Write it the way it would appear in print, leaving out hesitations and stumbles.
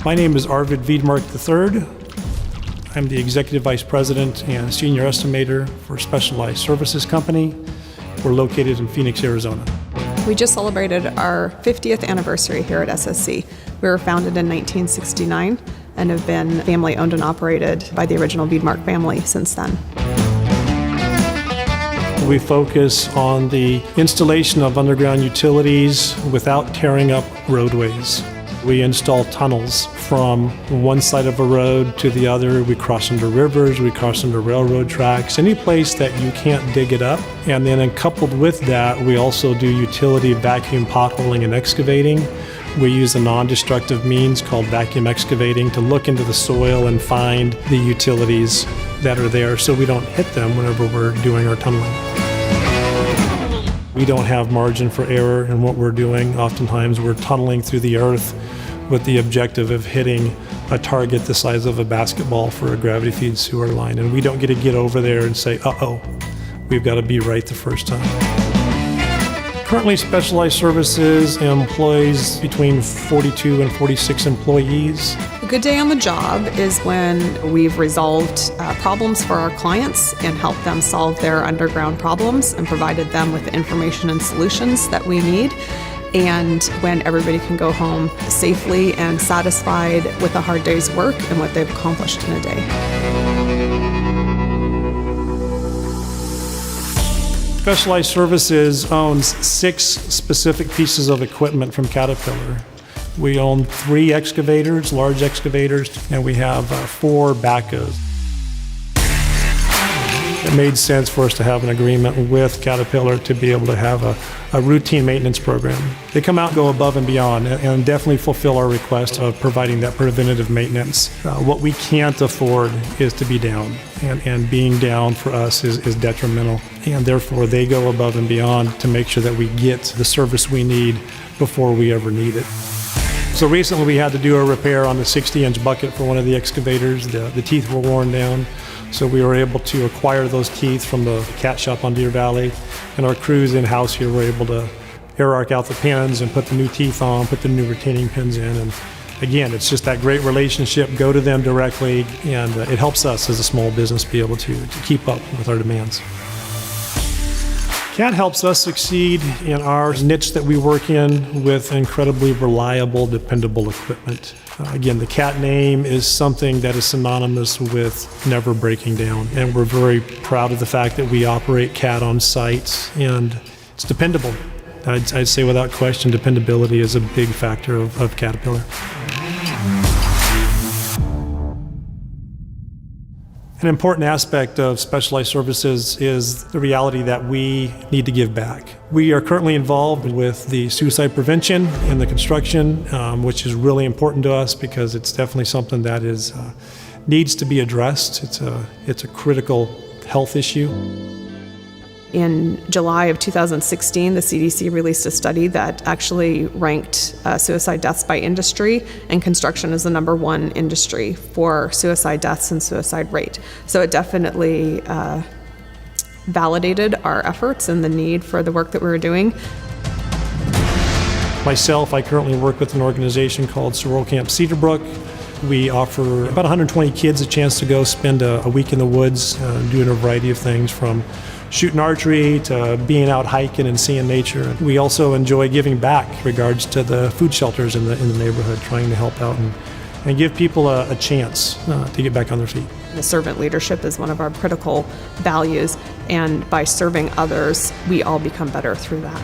My name is Arvid Wiedmark III. I'm the Executive Vice President and Senior Estimator for Specialized Services Company. We're located in Phoenix, Arizona. We just celebrated our 50th anniversary here at SSC. We were founded in 1969 and have been family owned and operated by the original Wiedmark family since then. We focus on the installation of underground utilities without tearing up roadways. We install tunnels from one side of a road to the other. We cross under rivers, we cross under railroad tracks, any place that you can't dig it up. And then coupled with that, we also do utility vacuum potholing and excavating. We use a non-destructive means called vacuum excavating to look into the soil and find the utilities that are there so we don't hit them whenever we're doing our tunneling. We don't have margin for error in what we're doing. Oftentimes we're tunneling through the earth with the objective of hitting a target the size of a basketball for a gravity-feed sewer line. And we don't get to get over there and say, uh-oh, we've got to be right the first time. Currently, Specialized Services employs between 42 and 46 employees. A good day on the job is when we've resolved problems for our clients and helped them solve their underground problems and provided them with the information and solutions that we need. And when everybody can go home safely and satisfied with a hard day's work and what they've accomplished in a day. Specialized Services owns 6 specific pieces of equipment from Caterpillar. We own 3 excavators, large excavators, and we have 4 backhoes. It made sense for us to have an agreement with Caterpillar to be able to have a routine maintenance program. They come out and go above and beyond and definitely fulfill our request of providing that preventative maintenance. What we can't afford is to be down, and being down for us is detrimental. And therefore they go above and beyond to make sure that we get the service we need before we ever need it. So recently we had to do a repair on the 60-inch bucket for one of the excavators. The teeth were worn down. So we were able to acquire those teeth from the cat shop on Deer Valley. And our crews in-house here were able to air arc out the pins and put the new teeth on, put the new retaining pins in. And again, it's just that great relationship, go to them directly, and it helps us as a small business be able to keep up with our demands. CAT helps us succeed in our niche that we work in with incredibly reliable, dependable equipment. Again, the CAT name is something that is synonymous with never breaking down, and we're very proud of the fact that we operate CAT on site, and it's dependable. I'd say without question, dependability is a big factor of Caterpillar. An important aspect of Specialized Services is the reality that we need to give back. We are currently involved with the suicide prevention in the construction, which is really important to us because it's definitely something that needs to be addressed. It's a critical health issue. In July of 2016, the CDC released a study that actually ranked suicide deaths by industry, and construction is the #1 industry for suicide deaths and suicide rate. So it definitely validated our efforts and the need for the work that we were doing. Myself, I currently work with an organization called Sorrel Camp Cedarbrook. We offer about 120 kids a chance to go spend a week in the woods doing a variety of things, from shooting archery to being out hiking and seeing nature. We also enjoy giving back in regards to the food shelters in the neighborhood, trying to help out and give people a chance to get back on their feet. The servant leadership is one of our critical values, and by serving others, we all become better through that.